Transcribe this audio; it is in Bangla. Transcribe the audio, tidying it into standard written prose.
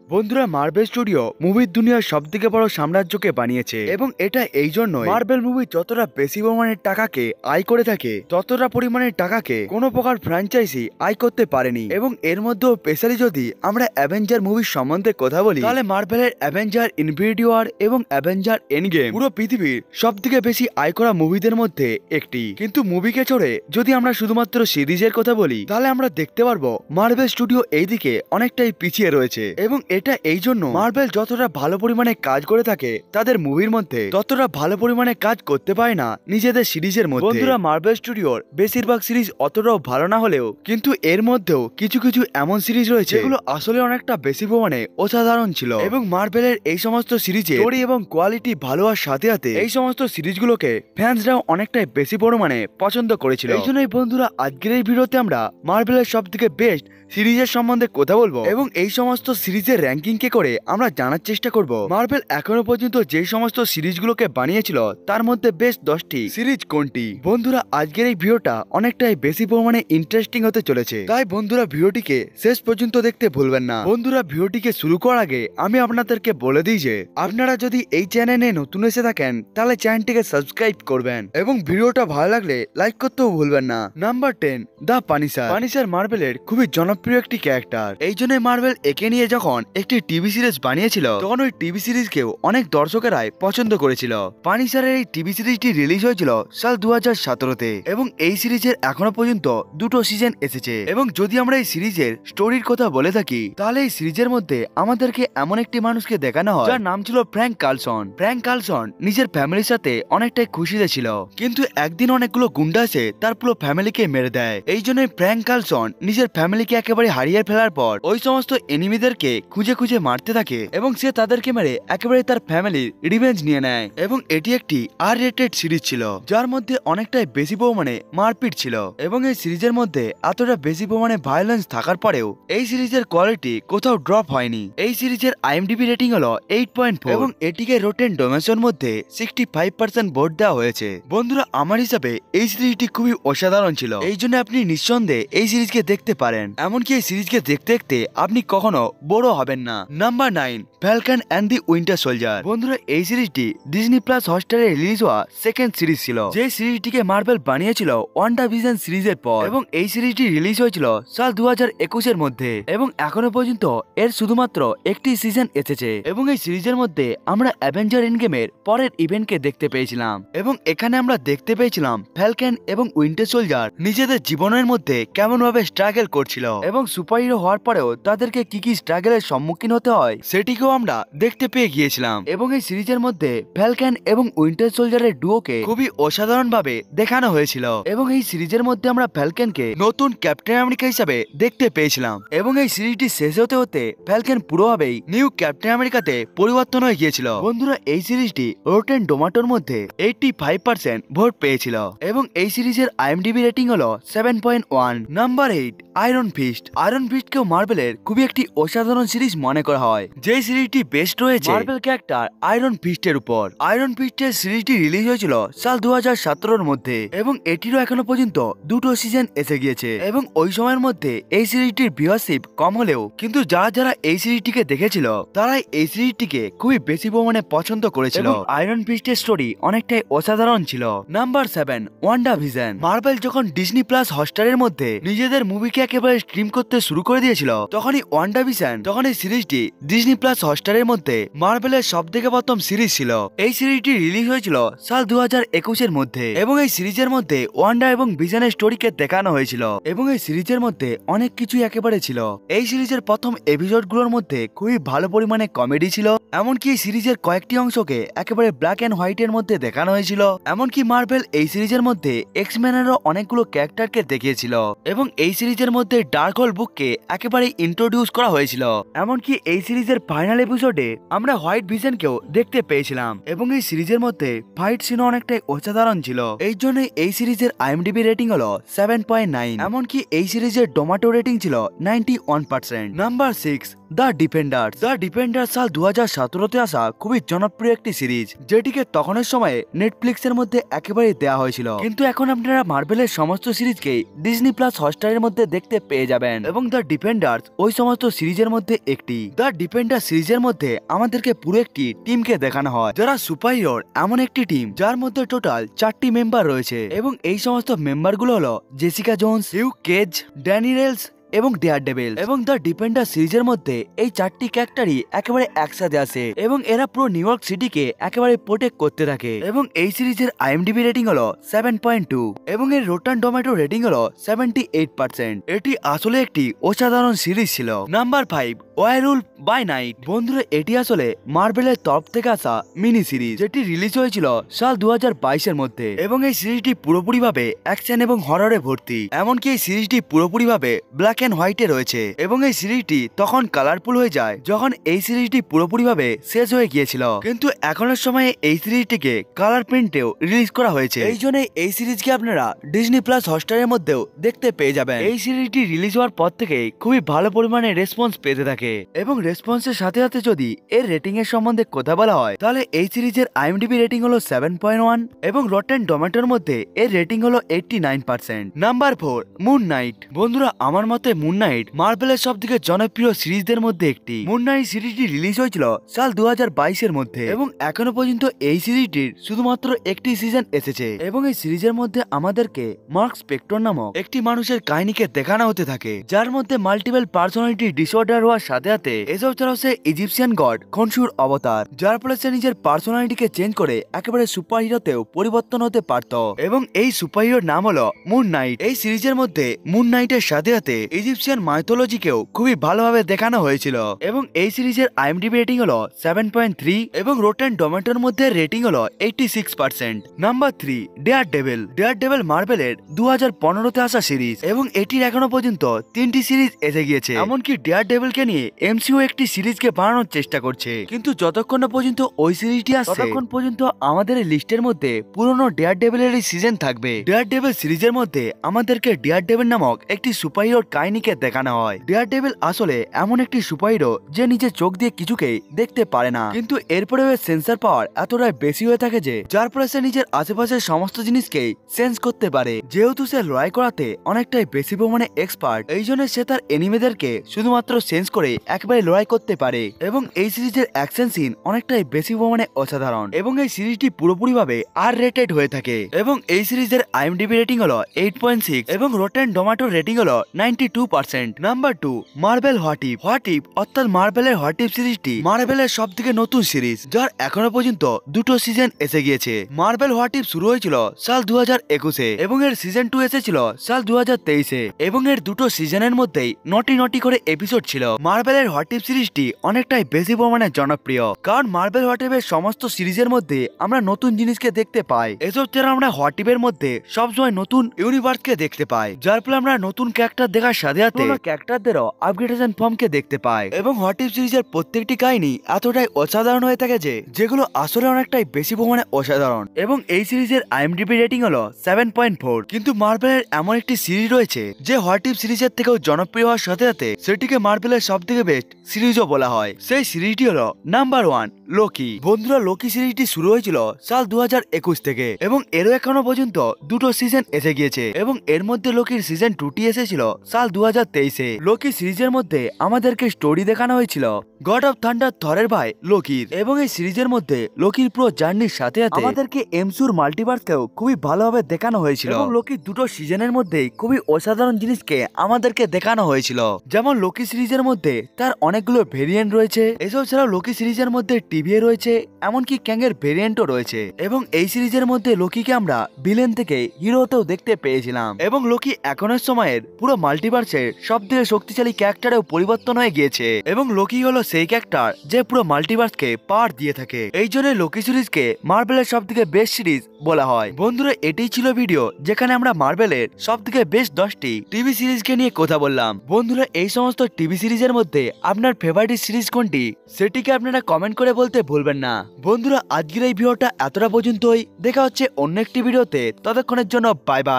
বন্ধুরা, মার্বেল স্টুডিও মুভির দুনিয়ার সবথেকে বড় সাম্রাজ্যকে বানিয়েছে এবং এটা এই জন্য মার্বেল মুভি যতটা বেশি পরিমাণের টাকাকে আয় করে থাকে ততটা পরিমাণের টাকাকে কোনো প্রকার ফ্র্যাঞ্চাইজি আয় করতে পারেনি। এবং এর মধ্যেও স্পেশালি যদি আমরা অ্যাভেঞ্জার মুভির সম্বন্ধে কথা বলি তাহলে মার্বেলের অ্যাভেঞ্জার ইনফিনিটি ওয়ার এবং অ্যাভেঞ্জার এন্ডগেম পুরো পৃথিবীর সবথেকে বেশি আয় করা মুভিদের মধ্যে একটি। কিন্তু মুভিকে ছোড়ে যদি আমরা শুধুমাত্র সিরিজের কথা বলি তাহলে আমরা দেখতে পারবো মার্বেল স্টুডিও এইদিকে অনেকটাই পিছিয়ে রয়েছে। এবং এটা এই জন্য মার্বেল যতটা ভালো পরিমাণে কাজ করে থাকে তাদের মুভির মধ্যে ততটা ভালো পরিমাণে কাজ করতে পারে না নিজেদের সিরিজের মধ্যে। বন্ধুরা, মার্বেল স্টুডিওর বেশিরভাগ সিরিজ অতটাও ভালো না হলেও কিন্তু এর মধ্যেও কিছু কিছু এমন সিরিজ রয়েছে যেগুলো আসলে অনেকটা বেশি পরিমাণে অসাধারণ ছিল। এবং মার্বেলের এই সমস্ত সিরিজে স্টোরি এবং কোয়ালিটি ভালো হওয়ার সাথে সাথে এই সমস্ত সিরিজগুলোকে ফ্যান্সরাও অনেকটাই বেশি পরিমাণে পছন্দ করেছিল। এই জন্যই বন্ধুরা, আজকের এই ভিডিওতে আমরা মার্বেলের সবথেকে বেস্ট সিরিজের সম্বন্ধে কথা বলবো এবং এই সমস্ত সিরিজের র্যাঙ্কিং কে করে আমরা জানার চেষ্টা করব মার্বেল এখনো পর্যন্ত যে সমস্ত সিরিজগুলোকে বানিয়েছিল তার মধ্যে বেস্ট 10টি সিরিজ কোনটি। বন্ধুরা, আজকের এই ভিডিওটা অনেকটাই বেশি পরিমাণে ইন্টারেস্টিং হতে চলেছে, তাই বন্ধুরা ভিডিওটিকে শেষ পর্যন্ত দেখতে ভুলবেন না। বন্ধুরা, ভিডিওটিকে শুরু করার আগে আমি আপনাদেরকে বলে দিই যে আপনারা যদি এই চ্যানেলে নতুন এসে থাকেন তাহলে চ্যানেলটিকে সাবস্ক্রাইব করবেন এবং ভিডিওটা ভালো লাগলে লাইক করতেও ভুলবেন না। Number 10, the পানিশার। পানিশার মার্বেলের খুবই জনপ্রিয় একটি ক্যারেক্টার। এই জন্য মার্বেল একে নিয়ে যখন একটি টিভি সিরিজ বানিয়েছিল তখন ওই টিভি সিরিজকেও অনেক দর্শকেরাই পছন্দ করেছিল। পানিশারের এই টিভি সিরিজটি রিলিজ হয়েছিল সাল 2017-তে এবং এই সিরিজের এখনো পর্যন্ত 2টো সিজন এসেছে। এবং যদি আমরা এই সিরিজের স্টোরির কথা বলে থাকি তাহলে এই সিরিজের মধ্যে আমাদেরকে এমন একটি মানুষকে দেখানো হয় যার নাম ছিল ফ্র্যাঙ্ক কার্লসন। ফ্র্যাঙ্ক কার্লসন নিজের ফ্যামিলির সাথে অনেকটাই খুশিতে ছিল, কিন্তু একদিন অনেকগুলো গুন্ডা এসে তার পুরো ফ্যামিলিকে মেরে দেয়। এই জন্য ফ্র্যাঙ্ক কার্লসন নিজের ফ্যামিলিকে একেবারে হারিয়ে ফেলার পর ওই সমস্ত এনিমিদেরকে খুঁজে খুঁজে মারতে থাকে এবং সে তাদেরকে মেরে একেবারে তার ফ্যামিলির রিভেঞ্জ নিয়ে নেয়। এবং এটি একটি আর রেটেড সিরিজ ছিল যার মধ্যে অনেকটাই বেশি পরিমাণে মারপিট ছিল। এবং এই সিরিজের মধ্যে এতটা বেশি পরিমাণে ভায়োলেন্স থাকার পরেও এই সিরিজের কোয়ালিটি কোথাও ড্রপ হয়নি। এই সিরিজের IMDb রেটিং হলো 8.4 এবং এটিকে রোটেন ডোমেসের মধ্যে 65% ভোট দেওয়া হয়েছে। বন্ধুরা, আমার হিসাবে এই সিরিজটি খুবই অসাধারণ ছিল, এই জন্য আপনি নিঃসন্দেহে এই সিরিজকে দেখতে পারেন। এমনকি এই সিরিজকে দেখতে দেখতে আপনি কখনো বড় হবেন না। Number 9, Falcon and the winter soldier. বন্ধুরা, এই সিরিজটি ডিজনি প্লাস হটস্টারে রিলিজ হওয়া সেকেন্ড সিরিজ ছিল, যে সিরিজটিকে মার্বেল বানিয়েছিল ওয়ান্ডাভিশন সিরিজের পর। এবং এই সিরিজটি রিলিজ হয়েছিল সাল 2021-এর মধ্যে এবং এখনো পর্যন্ত এর শুধুমাত্র একটি সিজন এসেছে। এবং এই সিরিজের মধ্যে আমরা অ্যাভেঞ্জার এন্ডগেমের পরের ইভেন্টকে দেখতে পেয়েছিলাম এবং এখানে আমরা দেখতে পেয়েছিলাম ফ্যালকন এবং উইন্টার সোলজার নিজেদের জীবনের মধ্যে কেমন ভাবে স্ট্রাগল করছিল এবং সুপার হিরো হওয়ার পরেও তাদেরকে কি কি স্ট্রাগলের সম্মুখীন হতে হয় সেটিকেও আমরা দেখতে পেয়ে গিয়েছিলাম। এবং এই সিরিজের মধ্যে ফ্যালকন এবং উইন্টার সোলজারের ডুওকে খুবই অসাধারণ ভাবে দেখানো হয়েছিল। এবং এই সিরিজের মধ্যে আমরা ফ্যালকনকে নতুন ক্যাপ্টেন আমেরিকা হিসাবে দেখতে পেয়েছিলাম। এবং এই সিরিজটি শেষ হতে হতে ফ্যালকন পুরোভাবেই নিউ ক্যাপ্টেন আমেরিকাতে পরিবর্তন হয়ে গিয়েছিল। বন্ধুরা, এই সিরিজটি রোটেন টোমাটোর মধ্যে 85% ভোট পেয়েছিল এবং এই সিরিজের IMDb রেটিং হলো 7.1। Number 8, iron fist. আয়রন ফিস্টকেও মার্বেলের খুবই একটি অসাধারণ সিরিজ মনে করা হয়, যে সিরিজটি বেস্ট রয়েছে মার্বেল ক্যারেক্টার আয়রন ফিস্টের উপর। আয়রন ফিস্টের সিরিজটি রিলিজ হয়েছিল সাল 2017-এর মধ্যে এবং এটিরও এখনো পর্যন্ত 2টো সিজন এসে গিয়েছে। এবং ওই সময়ের মধ্যে এই সিরিজটির ভিউয়ারশিপ কম হলেও কিন্তু যারা যারা এই সিরিজটিকে দেখেছিল তারাই এই সিরিজটিকে খুবই বেশি পরিমাণে পছন্দ করেছিল। আয়রন ফিস্টের স্টোরি অনেকটাই অসাধারণ ছিল। নাম্বার 7, ওয়ান্ডাভিশন। মার্বেল যখন ডিজনি প্লাস হটস্টারের মধ্যে নিজেদের মুভিকে একেবারে স্ট্রিম করতে শুরু করে দিয়েছিল তখনই ওয়ান্ডাভিশন তখন এই সিরিজটি ডিজনি প্লাস হটস্টারের মধ্যে মার্বেলের সবথেকে প্রথম সিরিজ ছিল। এই সিরিজটি রিলিজ হয়েছিল সাল 2021-এর মধ্যে এবং এই সিরিজের মধ্যে ওয়ান্ডা এবং ভিশনের স্টোরিকে দেখানো হয়েছিল। এবং এই সিরিজের মধ্যে অনেক কিছুই একেবারে ছিল। এই সিরিজের প্রথম এপিসোডগুলোর মধ্যে খুবই ভালো পরিমাণে কমেডি ছিল, এমনকি এই সিরিজের কয়েকটি অংশকে একেবারে ব্ল্যাক এন্ড হোয়াইটের মধ্যে দেখানো হয়েছিল। এমনকি মার্বেল এই সিরিজের মধ্যে এক্সম্যানেরও অনেকগুলো ক্যারেক্টারকে দেখিয়েছিল এবং এই সিরিজের মধ্যে ডার্ক হোল বুককে একেবারে ইন্ট্রোডিউস করা হয়েছিল। এমনকি এই সিরিজের ফাইনাল এপিসোডে আমরা হোয়াইট ভিশনকেও দেখতে পেয়েছিলাম এবং এই সিরিজের মধ্যে ফাইট সিনও অনেকটাই অসাধারণ ছিল। এই জন্য এই সিরিজের IMDb রেটিং হলো 7.9। এমনকি এই সিরিজের টমেটো রেটিং ছিল 91%। Number 6, the defenders. The defenders সাল 2017-তে আসা খুবই জনপ্রিয় একটি সিরিজ, যেটিকে তখনের সময়ে নেটফ্লিক্সের মধ্যে একেবারে দেওয়া হয়েছিল। কিন্তু এখন আপনারা মার্বেলের সমস্ত সিরিজকে ডিজনি প্লাস হটস্টারের মধ্যে দেখতে দেখতে পেয়ে যাবেন। এবং দ্য ডিফেন্ডার্স ওই সমস্ত সিরিজের মধ্যে একটি। দ্য ডিফেন্ডার সিরিজের মধ্যে আমাদেরকে পুরো একটি টিমকে দেখানো হয় যারা সুপার হিরোর এমন একটি টিম যার মধ্যে টোটাল 4টি মেম্বার রয়েছে এবং এই সমস্ত মেম্বারগুলো হলো জেসিকা জোন্স, হিউ কেজ, ড্যানি রেলস এবং ডেয়ারডেভিল। এবং দ্য ডিফেন্ডার সিরিজের মধ্যে এই 4টি ক্যারেক্টারই একেবারে একসাথে আসে এবং এরা পুরো নিউ ইয়র্ক সিটিকে একেবারে প্রোটেক্ট করতে থাকে। এবং এই সিরিজের আইএমডিবি রেটিং হলো 7.2 এবং এর রোটান টমেটো রেটিং হলো 78%। এটি আসলে একটি অসাধারণ সিরিজ ছিল। Number 5, werewolf by night. বন্ধুরা, এটি আসলে মার্বেলের তরফ থেকে আসা মিনি সিরিজ যেটি রিলিজ হয়েছিল সাল 2022-এর মধ্যে এবং এই সিরিজটি পুরোপুরিভাবে অ্যাকশন এবং হররে ভর্তি। এমনকি এই সিরিজটি পুরোপুরিভাবে ব্ল্যাক এন্ড হোয়াইটে রয়েছে এবং এই সিরিজটি তখন কালারফুল হয়ে যায় যখন এই সিরিজটি পুরোপুরিভাবে শেষ হয়ে গিয়েছিল, কিন্তু এখনের সময়ে এই সিরিজটিকে কালার প্রিন্টেও রিলিজ করা হয়েছে। এই জন্য এই সিরিজকে আপনারা ডিজনি প্লাস হটস্টারের মধ্যেও দেখতে পেয়ে যাবেন। এই সিরিজটি রিলিজ হওয়ার পর থেকে খুবই ভালো পরিমাণে রেসপন্স পেতে থাকে এবং রেসপন্সের সাথে সাথে যদি এর রেটিং এর সম্বন্ধে কথা বলা হয় তাহলে এই সিরিজের আইএমডিবি রেটিং হলো 7.1 এবং রটেন টমেটোর মধ্যে এর রেটিং হলো 89%। Number 4, moon night. বন্ধুরা, আমার মতে মুন নাইট মার্বেলের সবথেকে জনপ্রিয় সিরিজদের মধ্যে একটি। মুন নাইট সিরিজটি রিলিজ হয়েছিল সাল 2022-এর মধ্যে এবং এখনো পর্যন্ত এই সিরিজটির শুধুমাত্র একটি সিজন এসেছে এবং এই সিরিজের মধ্যে আমাদেরকে মার্ক স্পেক্টর নামক একটি মানুষের কাহিনীকে দেখানো হতে থাকে যার মধ্যে মাল্টিপল পার্সোনালিটি ডিসঅর্ডার হওয়ার সাথে সাথে এসব ছাড়াও সে ইজিপশিয়ান গড খনসুর অবতার, যার ফলে সে নিজের পার্সোনালিটিকে চেঞ্জ করে একেবারে সুপার হিরোতেও পরিবর্তন হতে পারত এবং এই সুপার হিরোর নাম হলো মুন নাইট। এই সিরিজের মধ্যে মুন নাইটের সাথে সাথে ইজিপশিয়ান মাইথোলজিকেও খুবই ভালোভাবে দেখানো হয়েছিল এবং এই সিরিজের আইএমডিবি রেটিং হলো 7.3 এবং রোটেন টমেটোর মধ্যে রেটিং হলো 86%। Number 3, daredevil. ডেয়ারডেভিল মার্বেলের 2015-তে আসা সিরিজ এবং এটির এখনো পর্যন্ত 3টি সিরিজ এসে গিয়েছে। এমনকি ডেয়ারডেভিলকে নিয়ে এমসিইউ একটি সিরিজকে বানানোর চেষ্টা করছে, কিন্তু যতক্ষণ না পর্যন্ত ওই সিরিজটি আসছে ততক্ষণ পর্যন্ত আমাদের এই লিস্টের মধ্যে পুরনো ডেয়ারডেভিলের সিজন থাকবে। ডেয়ারডেভিল সিরিজের মধ্যে আমাদেরকে ডেয়ারডেভিল নামক একটি সুপারহিরোর কাহিনীকে দেখানো হয়। ডেয়ারডেভিল আসলে এমন একটি সুপারহিরো যে নিজের চোখ দিয়ে কিছুকেই দেখতে পারে না, কিন্তু এরপরেও সেন্সর পাওয়ার এতটাই বেশি হয়ে থাকে যে যার ফলে সে নিজের আশেপাশের সমস্ত জিনিসকেই সেন্স করতে পারে। যেহেতু সে লড়াই করাতে অনেকটাই বেশি পরিমাণে এক্সপার্ট, এই জন্য সে তার এনিমিদেরকে শুধুমাত্র সেন্স করে একেবারে লড়াই করতে পারে এবং এই সিরিজের অ্যাকশন সিন অনেকটাই বেশি পরিমাণে অসাধারণ এবং এই সিরিজটি পুরোপুরিভাবে আর রেটেড হয়ে থাকে এবং এই সিরিজের আইএমডিবি রেটিং হলো 8.6 এবং রটেন টমেটোর রেটিং হলো 92%। Number 2, marble what if. What if অর্থাৎ মার্বেলের হোয়াট ইফ সিরিজটি মার্বেলের সবথেকে নতুন সিরিজ যার এখনো পর্যন্ত 2টো সিজন এসে গিয়েছে। মার্বেল হোয়াট ইফ শুরু হয়েছিল সাল 2021-এ এবং এর সিজন 2 এসেছিল সাল 2023-এ এবং এর 2টো সিজনের মধ্যেই নটি করে এপিসোড ছিল। মার্বেলের হোয়াট ইফ সিরিজটি অনেকটাই বেশি পরিমাণে জনপ্রিয় কারণ মার্বেল হোয়াট ইফের সমস্ত সিরিজের মধ্যে আমরা নতুন জিনিসকে দেখতে পাই। এসব ছাড়া আমরা হোয়াট ইফের মধ্যে সবসময় নতুন ইউনিভার্সকে দেখতে পাই, যার ফলে আমরা নতুন ক্যারেক্টার দেখার সাথে সাথে ক্যারেক্টারদেরও আপগ্রেডেশন ফর্মকে দেখতে পাই এবং হোয়াট ইফ সিরিজের প্রত্যেকটি কাহিনী এতটাই অসাধারণ হয়ে থাকে যে যেগুলো আসলে অনেকটাই বেশি পরিমাণে অসাধারণ এবং এই সিরিজের আইএমডিবি রেটিং হলো 7.4। কিন্তু মার্বেলের এমন একটি সিরিজ রয়েছে যে হোয়াট ইফ সিরিজের থেকেও জনপ্রিয় হওয়ার সাথে সাথে সেটিকে মার্বেলের সবথেকে বেস্ট সিরিজও বলা হয়। সেই সিরিজটি হলো নাম্বার 1, লোকি। বন্ধুরা, লোকি সিরিজটি শুরু হয়েছিল সাল 2021 থেকে এবং এরও এখনো পর্যন্ত 2টো সিজন এসে গিয়েছে এবং এর মধ্যে লোকির সিজন 2টি এসেছিল সাল 2023-এ। লোকি সিরিজের মধ্যে আমাদেরকে স্টোরি দেখানো হয়েছিল গড অফ থান্ডার থরের ভাই লোকির এবং এই সিরিজের মধ্যে লোকির পুরো জার্নির সাথে সাথে আমাদেরকে এমসিইউর মাল্টিভার্সকেও খুবই ভালোভাবে দেখানো হয়েছিল এবং লোকির 2টো সিজনের মধ্যে খুবই অসাধারণ জিনিসকে আমাদেরকে দেখানো হয়েছিল। যেমন লোকি সিরিজের মধ্যে তার অনেকগুলো ভেরিয়েন্ট রয়েছে, এসব ছাড়াও লোকি সিরিজের মধ্যে টিভিএ রয়েছে, এমনকি ক্যাংয়ের ভেরিয়েন্টও রয়েছে এবং এই সিরিজের মধ্যে লোকিকে আমরা ভিলেন থেকে হিরোতেও দেখতে পেয়েছিলাম এবং লোকি এখনের সময়ের পুরো মাল্টিভার্সের সবথেকে শক্তিশালী ক্যারেক্টারেও পরিবর্তন হয়ে গিয়েছে এবং লোকি হলো সেই ক্যারেক্টার যে পুরো মাল্টিভার্সকে পাওয়ার দিয়ে থাকে। এই জন্য লোকি সিরিজকে মার্বেলের সবথেকে বেস্ট সিরিজ বলা হয়। বন্ধুরা, এটাই ছিল ভিডিও যেখানে আমরা মার্বেলের সবথেকে বেস্ট 10টি টিভি সিরিজকে নিয়ে কথা বললাম। বন্ধুরা, এই সমস্ত টিভি সিরিজের মধ্যে আপনার ফেভারিট সিরিজ কোনটি সেটিকে আপনারা কমেন্ট করে বলতে ভুলবেন না। বন্ধুরা, আজকের এই ভিডিওটা এতটা পর্যন্তই, দেখা হচ্ছে অন্য একটি ভিডিওতে, ততক্ষণের জন্য বাই বাই।